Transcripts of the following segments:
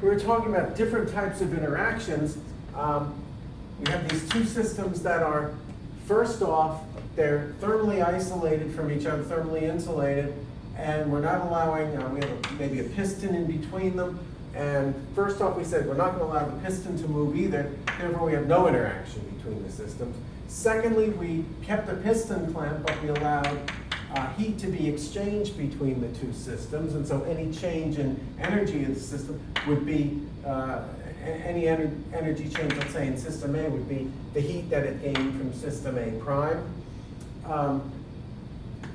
we were talking about different types of interactions. We have these two systems that are, first off, they're thermally isolated from each other, thermally insulated, and we're not allowing, we have maybe a piston in between them. And first off, we said we're not going to allow the piston to move either, therefore we have no interaction between the systems. Secondly, we kept the piston clamp, but we allowed heat to be exchanged between the two systems, and so any change in energy of the system would be, any energy change, let's say in system A, would be the heat that it gained from system A prime.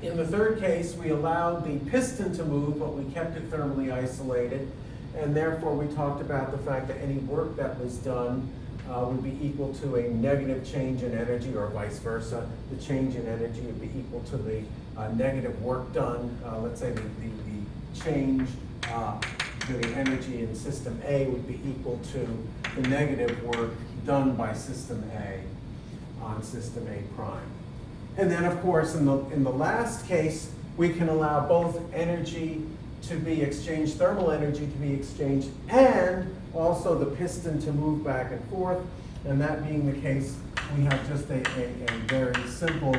In the third case, we allowed the piston to move, but we kept it thermally isolated, and therefore we talked about the fact that any work that was done would be equal to a negative change in energy, or vice versa. The change in energy would be equal to the negative work done. Let's say the change to the energy in system A would be equal to the negative work done by system A on system A prime. And then, of course, in the last case, we can allow both energy to be exchanged, thermal energy to be exchanged, and also the piston to move back and forth. And that being the case, we have just a very simple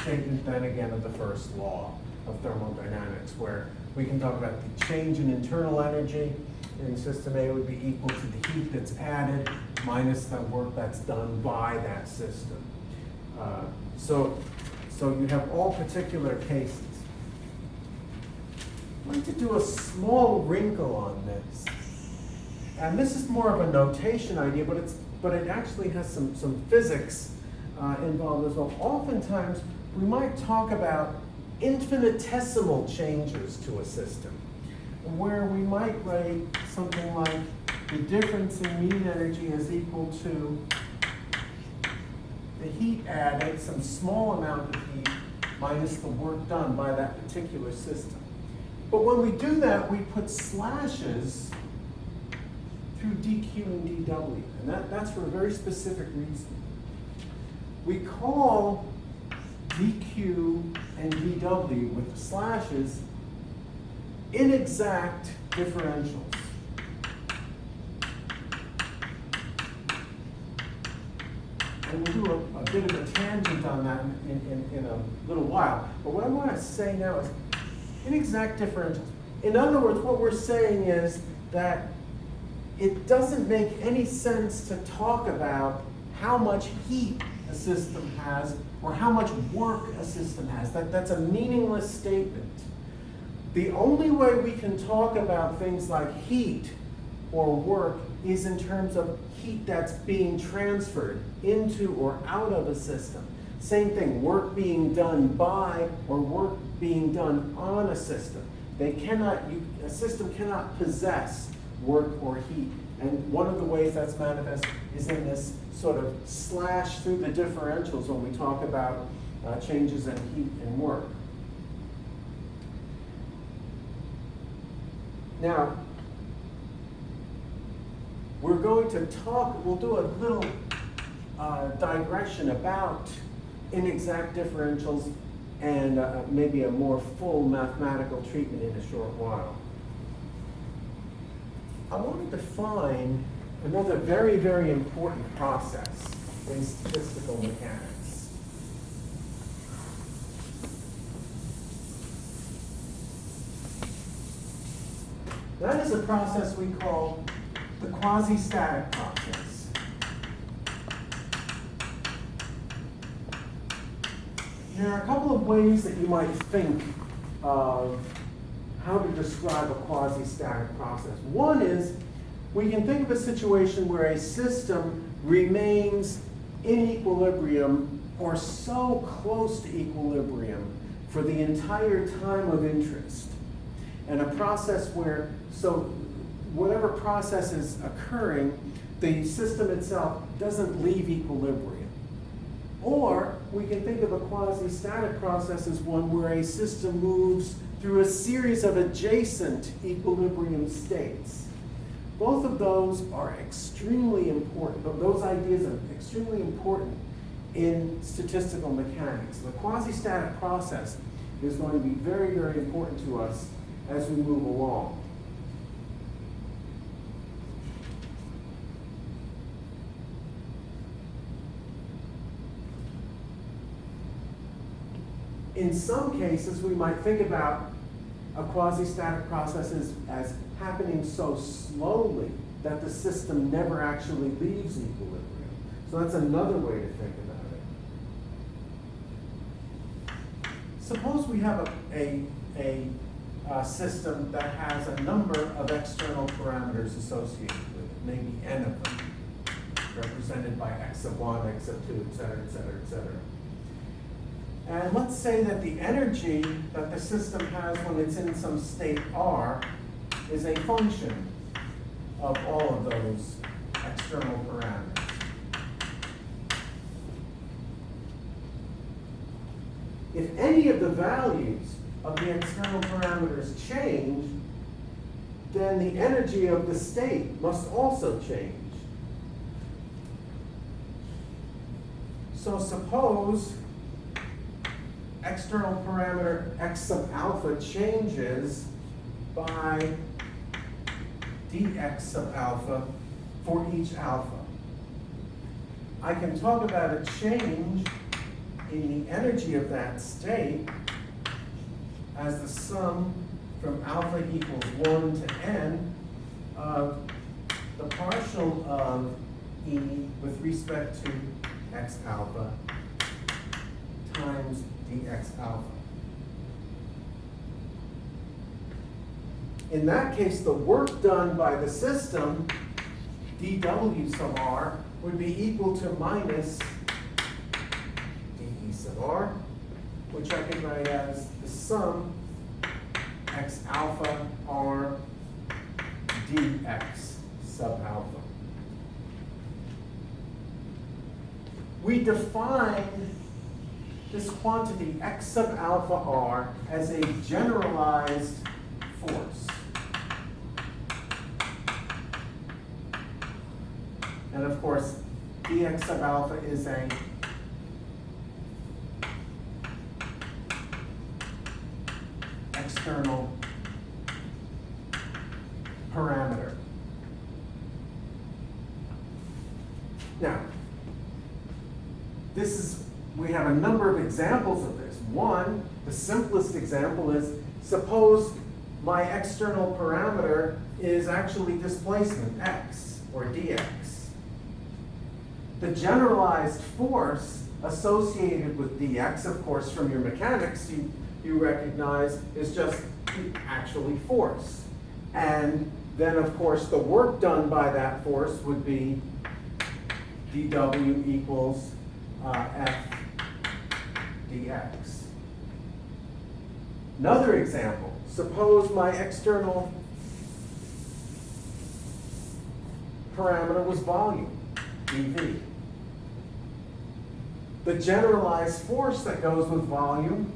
statement then again of the first law of thermodynamics, where we can talk about the change in internal energy in system A would be equal to the heat that's added minus the work that's done by that system. So you have all particular cases. I'd like to do a small wrinkle on this. And this is more of a notation idea, but it actually has some physics involved as well. Oftentimes, we might talk about infinitesimal changes to a system, where we might write something like the difference in mean energy is equal to the heat added, some small amount of heat, minus the work done by that particular system. But when we do that, we put slashes through dq and dw, and that's for a very specific reason. We call dq and dw with the slashes inexact differentials. And we'll do a bit of a tangent on that in a little while. But what I want to say now is inexact differentials. In other words, what we're saying is that it doesn't make any sense to talk about how much heat a system has or how much work a system has. That's a meaningless statement. The only way we can talk about things like heat or work is in terms of heat that's being transferred into or out of a system. Same thing, work being done by or work being done on a system. A system cannot possess work or heat. And one of the ways that's manifest is in this sort of slash through the differentials when we talk about changes in heat and work. Now, we're going to we'll do a little digression about inexact differentials and maybe a more full mathematical treatment in a short while. I want to define another very, very important process in statistical mechanics. That is a process we call the quasistatic process. There are a couple of ways that you might think of how to describe a quasi-static process. One is, we can think of a situation where a system remains in equilibrium or so close to equilibrium for the entire time of interest. And a process where, so whatever process is occurring, the system itself doesn't leave equilibrium. Or we can think of a quasi-static process as one where a system moves through a series of adjacent equilibrium states. Both of those are extremely important. Those ideas are extremely important in statistical mechanics. The quasi-static process is going to be very, very important to us as we move along. In some cases, we might think about a quasi-static process as happening so slowly that the system never actually leaves equilibrium. So that's another way to think about it. Suppose we have a system that has a number of external parameters associated with it, maybe n of them, represented by x of 1, x of 2, et cetera, et cetera, et cetera. And let's say that the energy that the system has when it's in some state R is a function of all of those external parameters. If any of the values of the external parameters change, then the energy of the state must also change. So suppose external parameter x sub alpha changes by dx sub alpha for each alpha. I can talk about a change in the energy of that state as the sum from alpha equals 1 to n of the partial of E with respect to x alpha times dx alpha. In that case, the work done by the system, dw sub r, would be equal to minus dE sub r, which I can write as the sum x alpha r dx sub alpha. We define this quantity x sub alpha r as a generalized force. And of course, dx sub alpha is a external parameter. Now, we have a number of examples of this. One, the simplest example is, suppose my external parameter is actually displacement, x, or dx. The generalized force associated with dx, of course, from your mechanics, you recognize is just actually force. And then, of course, the work done by that force would be dw equals f dx. Another example, suppose my external parameter was volume, dV. The generalized force that goes with volume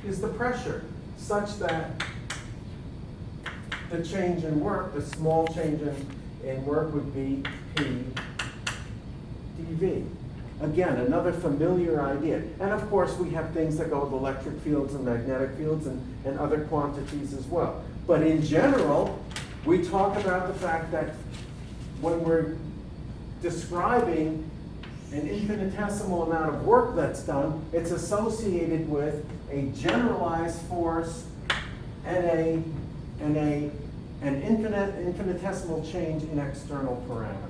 is the pressure, such that the change in work, the small change in work would be P dV. Again, another familiar idea. And of course, we have things that go with electric fields and magnetic fields and other quantities as well. But in general, we talk about the fact that when we're describing an infinitesimal amount of work that's done, it's associated with a generalized force and an infinitesimal change in external parameters.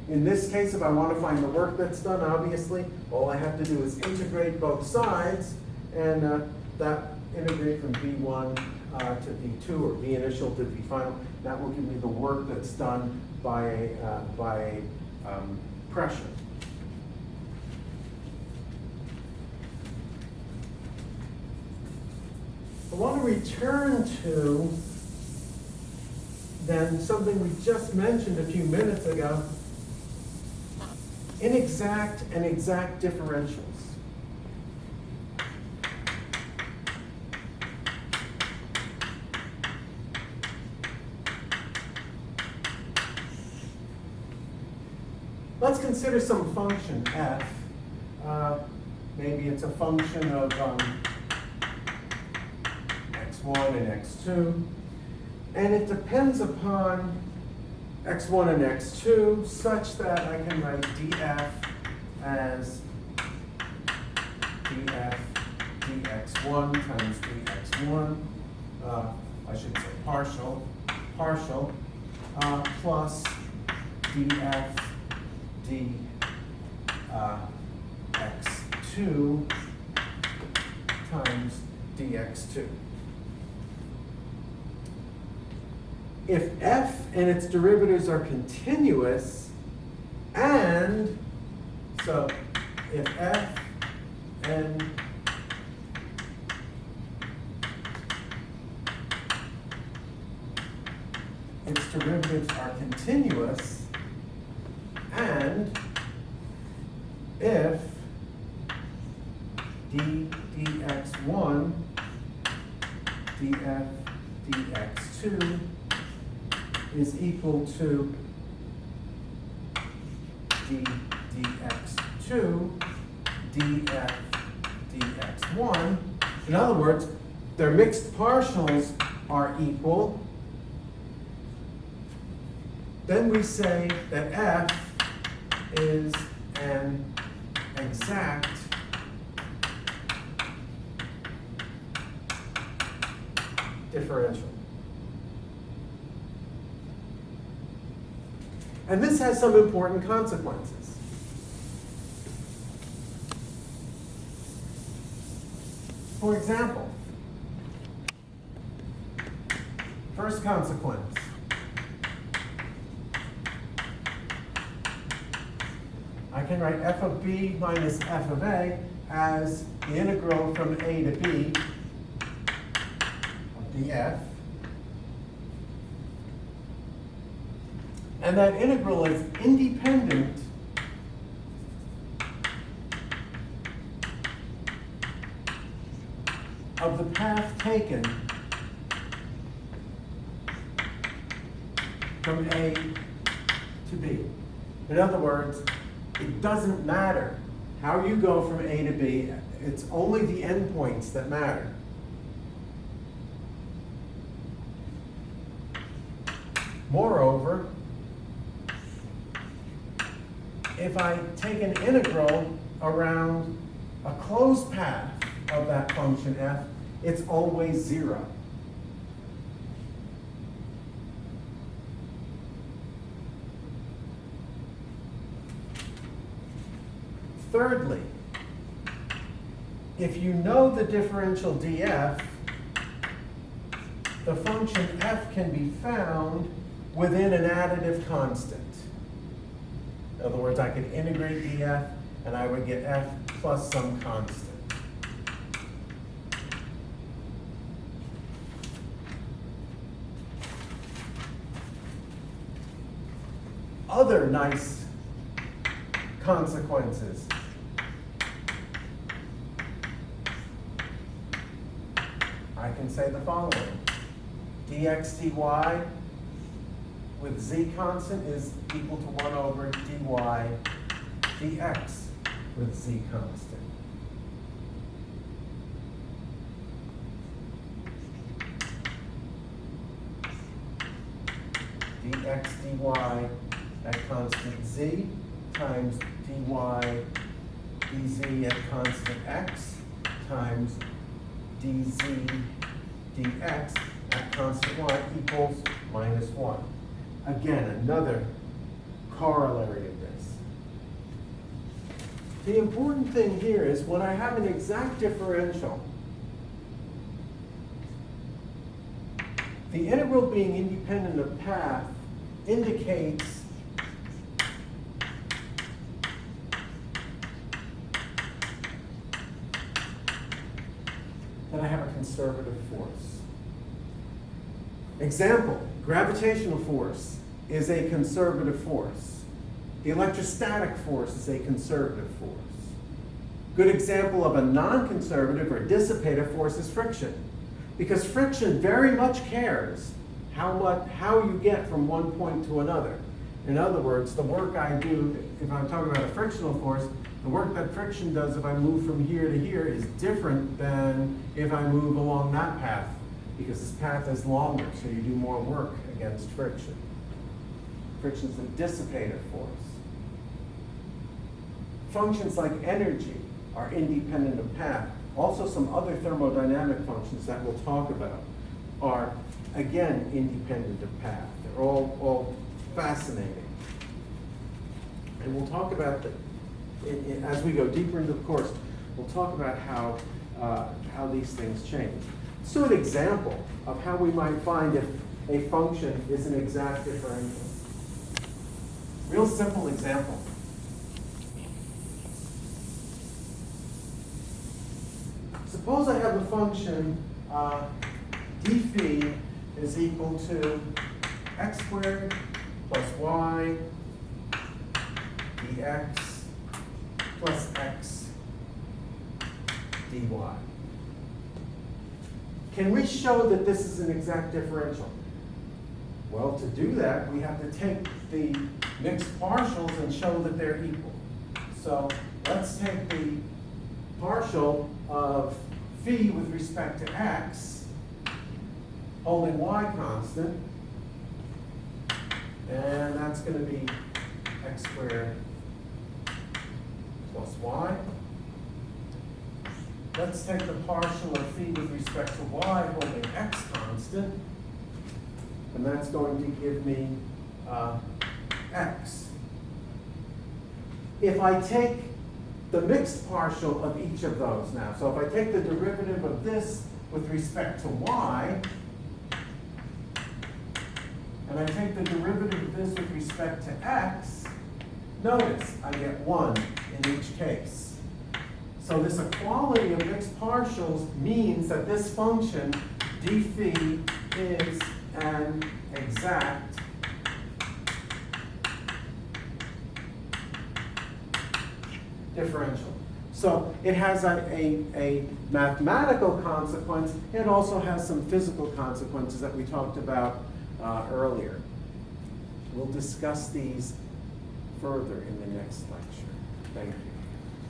In this case, if I want to find the work that's done, obviously, all I have to do is integrate both sides, and that integrate from V1 to V2, or V initial to V final. That will give me the work that's done by pressure. I want to return to then something we just mentioned a few minutes ago: inexact and exact differentials. Let's consider some function f. Maybe it's a function of x1 and x2. And it depends upon x1 and x2 such that I can write df as df dx1 times dx1, I should say partial, plus df dx2 times dx2. If f and its derivatives are continuous, and so if f and its derivatives are continuous, and if dx1 df dx2 is equal to dx2 df dx1. In other words, their mixed partials are equal. Then we say that f is an exact differential. And this has some important consequences. For example, first consequence. I can write f of b minus f of a as the integral from a to b of df. And that integral is independent of the path taken from A to B. In other words, it doesn't matter how you go from A to B. It's only the endpoints that matter. Moreover, if I take an integral around a closed path of that function f, it's always 0. Thirdly, if you know the differential df, the function f can be found within an additive constant. In other words, I could integrate df and I would get f plus some constant. Other nice consequences. I can say the following. dx dy with z constant is equal to 1 over dy dx with z constant. dx dy at constant z times dy dz at constant x times dz dx at constant y equals minus 1. Again, another corollary of this. The important thing here is when I have an exact differential, the integral being independent of path indicates that I have a conservative force. Example, gravitational force is a conservative force. The electrostatic force is a conservative force. Good example of a non-conservative or dissipative force is friction, because friction very much cares how you get from one point to another. In other words, the work I do, if I'm talking about a frictional force, the work that friction does if I move from here to here is different than if I move along that path, because this path is longer, so you do more work against friction. Friction is a dissipative force. functions like energy are independent of path. Also, some other thermodynamic functions that we'll talk about are, again, independent of path. They're all fascinating. And we'll talk about, as we go deeper into the course, we'll talk about how these things change. So an example of how we might find if a function is an exact differential. Real simple example. Suppose I have a function d phi is equal to x squared plus y dx plus x dy. Can we show that this is an exact differential? Well, to do that, we have to take the mixed partials and show that they're equal. So let's take the partial of phi with respect to x, holding y constant, and that's going to be x squared plus y. Let's take the partial of phi with respect to y, holding x constant, and that's going to give me x. If I take the mixed partial of each of those now, so if I take the derivative of this with respect to y, and I take the derivative of this with respect to x, notice I get 1 in each case. So this equality of mixed partials means that this function d phi is an exact differential. So it has a mathematical consequence. It also has some physical consequences that we talked about earlier. We'll discuss these further in the next lecture. Thank you.